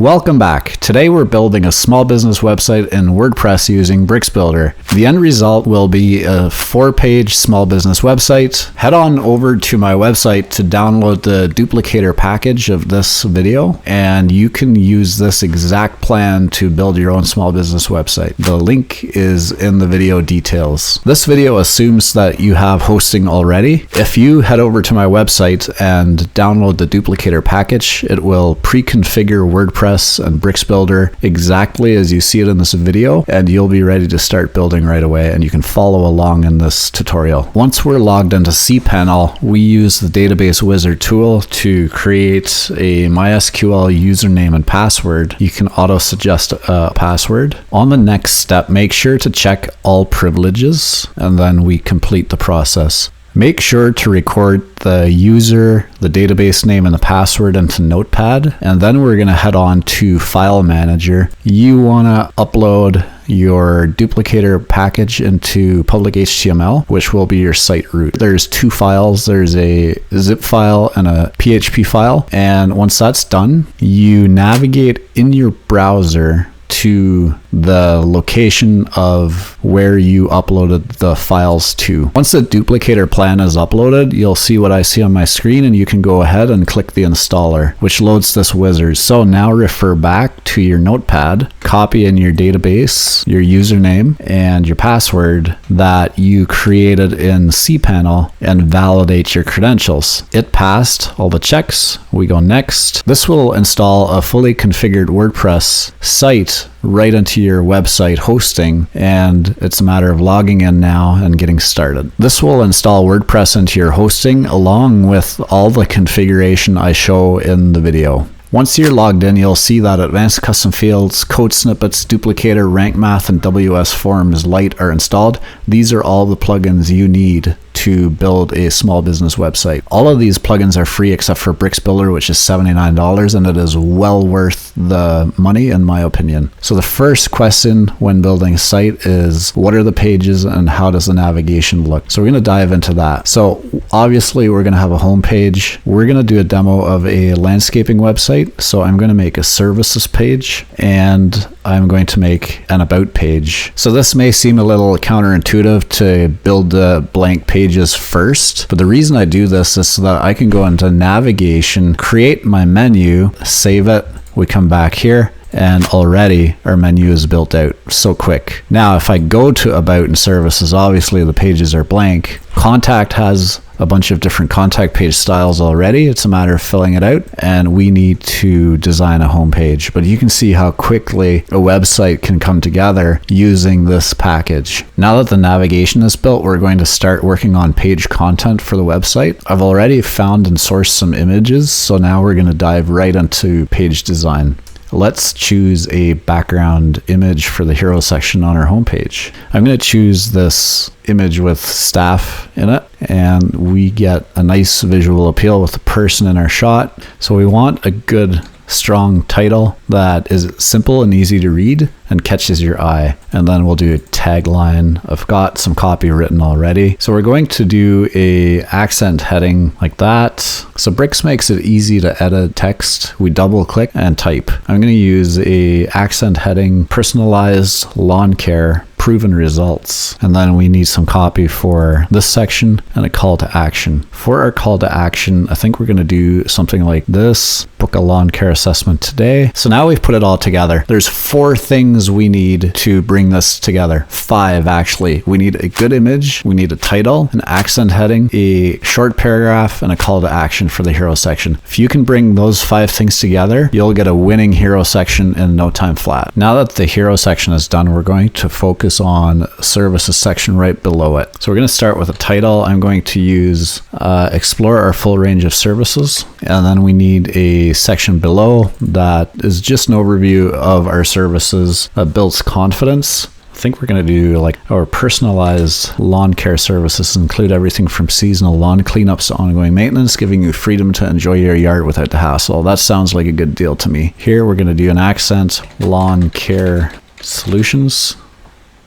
Welcome back. Today we're building a small business website in WordPress using Bricks Builder. The end result will be a 4-page small business website. Head on over to my website to download the Duplicator package of this video, and you can use this exact plan to build your own small business website. The link is in the video details. This video assumes that you have hosting already. If you head over to my website and download the Duplicator package, it will pre-configure WordPress and Bricks Builder exactly as you see it in this video, and you'll be ready to start building right away, and you can follow along in this tutorial. Once we're logged into cPanel, we use the database wizard tool to create a MySQL username and password. You can auto suggest a password. On the next step, make sure to check all privileges, and then we complete the process. Make sure to record the user, the database name, and the password into Notepad, and then we're going to head on to File Manager. You want to upload your Duplicator package into public HTML, which will be your site root. There's 2 files. There's a zip file and a PHP file, and once that's done, you navigate in your browser to the location of where you uploaded the files to. Once the Duplicator plan is uploaded, you'll see what I see on my screen, and you can go ahead and click the installer, which loads this wizard. So now refer back to your Notepad, copy in your database, your username, and your password that you created in cPanel, and validate your credentials. It passed all the checks. We go next. This will install a fully configured WordPress site right into your website hosting, and it's a matter of logging in now and getting started. This will install WordPress into your hosting along with all the configuration I show in the video. Once you're logged in, you'll see that Advanced Custom Fields, Code Snippets, Duplicator, RankMath, and WS Forms Lite are installed. These are all the plugins you need to build a small business website. All of these plugins are free except for Bricks Builder, which is $79, and it is well worth the money in my opinion. So the first question when building a site is, what are the pages and how does the navigation look? So we're going to dive into that. So obviously we're going to have a home page. We're going to do a demo of a landscaping website. So I'm going to make a services page, and I'm going to make an about page. So this may seem a little counterintuitive to build the blank pages first, but the reason I do this is so that I can go into navigation, create my menu, save it. We come back here, and already our menu is built out so quick. Now, if I go to about and services, obviously the pages are blank. Contact has a bunch of different contact page styles already. It's a matter of filling it out, and we need to design a home page. But you can see how quickly a website can come together using this package. Now that the navigation is built, we're going to start working on page content for the website. I've already found and sourced some images, so now we're going to dive right into page design. Let's choose a background image for the hero section on our homepage. I'm going to choose this image with staff in it, and we get a nice visual appeal with the person in our shot. So we want a good strong title that is simple and easy to read and catches your eye. And then we'll do a tagline. I've got some copy written already. So we're going to do a accent heading like that. So Bricks makes it easy to edit text. We double click and type. I'm going to use a accent heading, personalized lawn care, proven results. And then we need some copy for this section and a call to action. For our call to action, I think we're going to do something like this: book a lawn care assessment today. So now we've put it all together. There's 4 things we need to bring this together. 5 actually. We need a good image, we need a title, an accent heading, a short paragraph, and a call to action for the hero section. If you can bring those 5 things together, you'll get a winning hero section in no time flat. Now that the hero section is done, we're going to focus on services section right below it. So we're going to start with a title. I'm going to use explore our full range of services, and then we need a section below that is just an overview of our services that builds confidence. I think we're going to do like our personalized lawn care services include everything from seasonal lawn cleanups to ongoing maintenance, giving you freedom to enjoy your yard without the hassle. That sounds like a good deal to me. Here we're going to do an accent, lawn care solutions.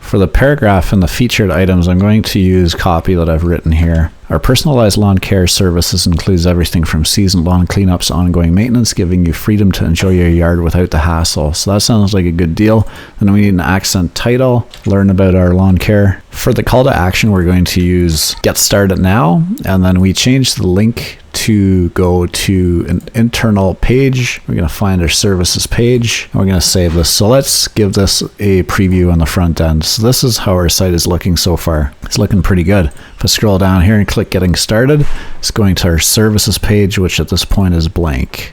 For the paragraph and the featured items, I'm going to use copy that I've written here. Our personalized lawn care services includes everything from seasoned lawn cleanups to ongoing maintenance, giving you freedom to enjoy your yard without the hassle. So that sounds like a good deal. Then we need an accent title, learn about our lawn care. For the call to action, we're going to use Get Started Now, and then we change the link to go to an internal page. We're going to find our services page, and we're going to save this. So let's give this a preview on the front end. So this is how our site is looking so far. It's looking pretty good. If I scroll down here and click Getting Started, it's going to our services page, which at this point is blank.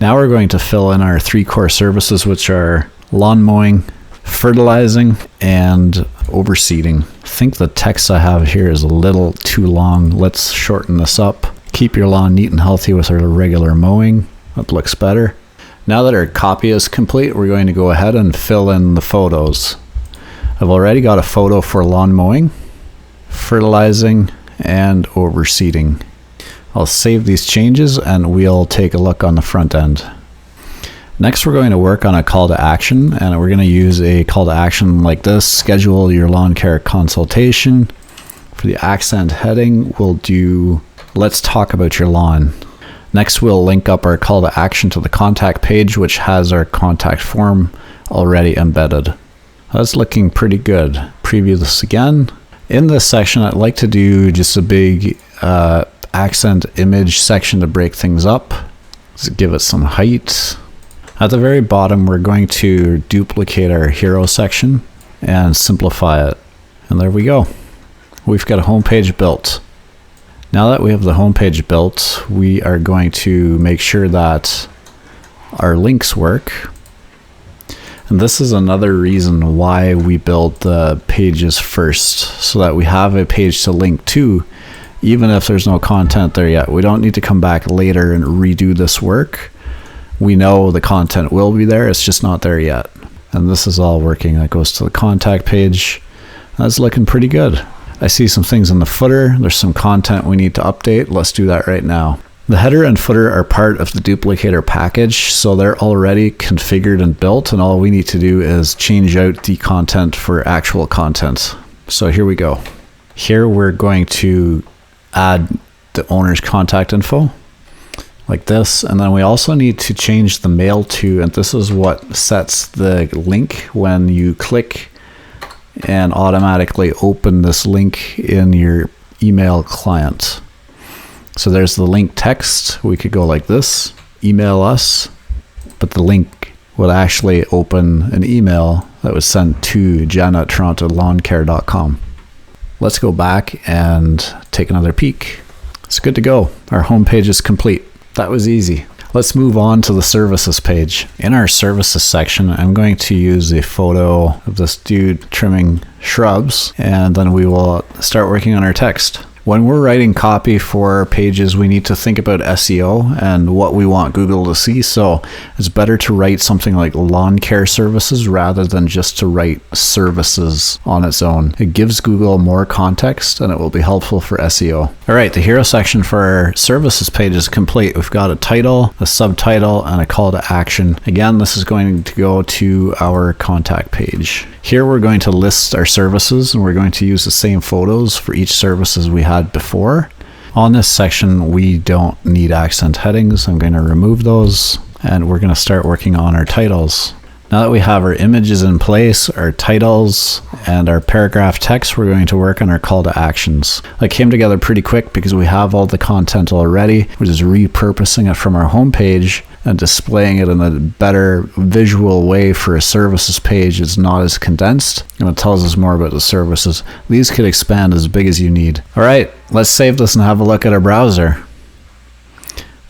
Now we're going to fill in our 3 core services, which are lawn mowing, fertilizing, and overseeding. I think the text I have here is a little too long. Let's shorten this up. Keep your lawn neat and healthy with our regular mowing. That looks better. Now that our copy is complete, we're going to go ahead and fill in the photos. I've already got a photo for lawn mowing, fertilizing, and overseeding. I'll save these changes and we'll take a look on the front end. Next, we're going to work on a call to action, and we're going to use a call to action like this: schedule your lawn care consultation. For the accent heading, we'll do let's talk about your lawn. Next, we'll link up our call to action to the contact page, which has our contact form already embedded. That's looking pretty good. Preview this again. In this section, I'd like to do just a big accent image section to break things up. Let's give it some height. At the very bottom, we're going to duplicate our hero section and simplify it. And there we go. We've got a homepage built. Now that we have the homepage built, we are going to make sure that our links work. And this is another reason why we build the pages first, so that we have a page to link to, even if there's no content there yet. We don't need to come back later and redo this work. We know the content will be there, it's just not there yet. And this is all working. That goes to the contact page. That's looking pretty good. I see some things in the footer. There's some content we need to update. Let's do that right now. The header and footer are part of the Duplicator package, so they're already configured and built, and all we need to do is change out the content for actual content. So here we go. Here we're going to add the owner's contact info like this, and then we also need to change the mail to, and this is what sets the link when you click and automatically open this link in your email client. So there's the link text. We could go like this: email us, but the link would actually open an email that was sent to jen@torontolawn.com. Let's go back and take another peek. It's good to go. Our home page is complete. That was easy. Let's move on to the services page. In our services section, I'm going to use a photo of this dude trimming shrubs, and then we will start working on our text. When we're writing copy for pages, we need to think about SEO and what we want Google to see. So it's better to write something like lawn care services rather than just to write services on its own. It gives Google more context and it will be helpful for SEO. All right, the hero section for our services page is complete. We've got a title, a subtitle, and a call to action. Again, this is going to go to our contact page. Here we're going to list our services, and we're going to use the same photos for each service as we had before. On this section, we don't need accent headings. I'm going to remove those, and we're going to start working on our titles. Now that we have our images in place, our titles, and our paragraph text, we're going to work on our call to actions. That came together pretty quick because we have all the content already. We're just repurposing it from our homepage and displaying it in a better visual way for a services page. It's not as condensed, and it tells us more about the services. These could expand as big as you need. All right, let's save this and have a look at our browser.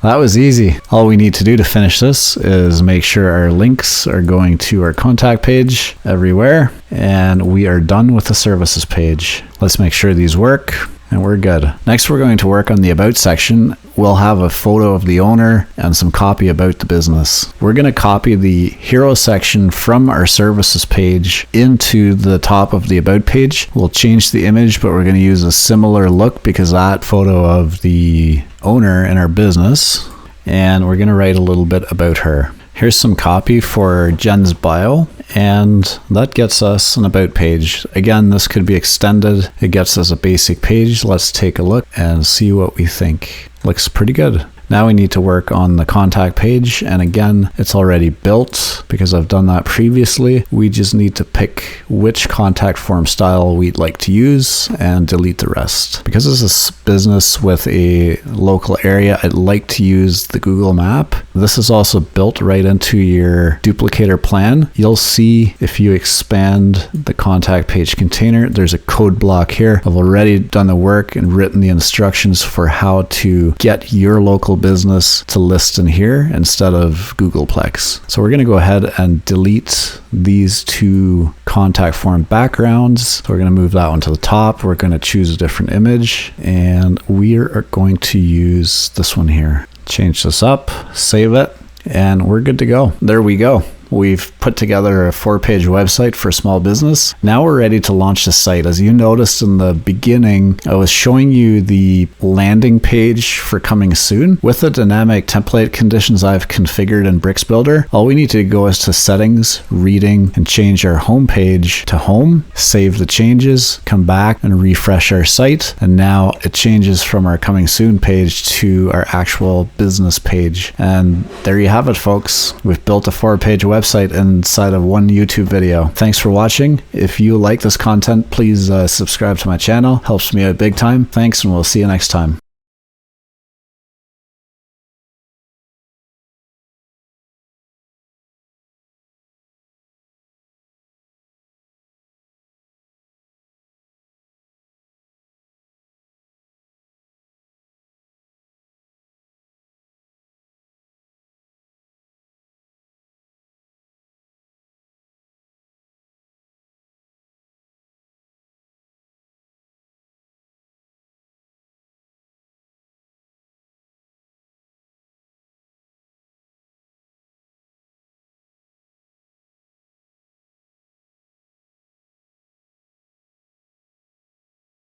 That was easy. All we need to do to finish this is make sure our links are going to our contact page everywhere, and we are done with the services page. Let's make sure these work, and we're good. Next, we're going to work on the about section. We'll have a photo of the owner and some copy about the business. We're going to copy the hero section from our services page into the top of the about page. We'll change the image, but we're going to use a similar look because that photo of the owner in our business, and we're going to write a little bit about her. Here's some copy for Jen's bio, And that gets us an about page. Again, this could be extended. It gets us a basic page. Let's take a look and see what we think. Looks pretty good. Now we need to work on the contact page, and again, it's already built because I've done that previously. We just need to pick which contact form style we'd like to use and delete the rest. Because this is a business with a local area, I'd like to use the Google map. This is also built right into your Duplicator plan. You'll see if you expand the contact page container, there's a code block here. I've already done the work and written the instructions for how to get your local business to list in here instead of Googleplex. So we're going to go ahead and delete these two contact form backgrounds. So we're going to move that one to the top. We're going to choose a different image, and we are going to use this one here. Change this up, save it, and we're good to go. There we go. We've put together a 4-page website for a small business. Now we're ready to launch the site. As you noticed in the beginning, I was showing you the landing page for coming soon. With the dynamic template conditions I've configured in Bricks Builder, all we need to go is to settings, reading, and change our home page to home, save the changes, come back and refresh our site. And now it changes from our coming soon page to our actual business page. And there you have it, folks. We've built a 4-page website inside of one YouTube video. Thanks for watching. If you like this content, please subscribe to my channel. Helps me out big time. Thanks, and we'll see you next time.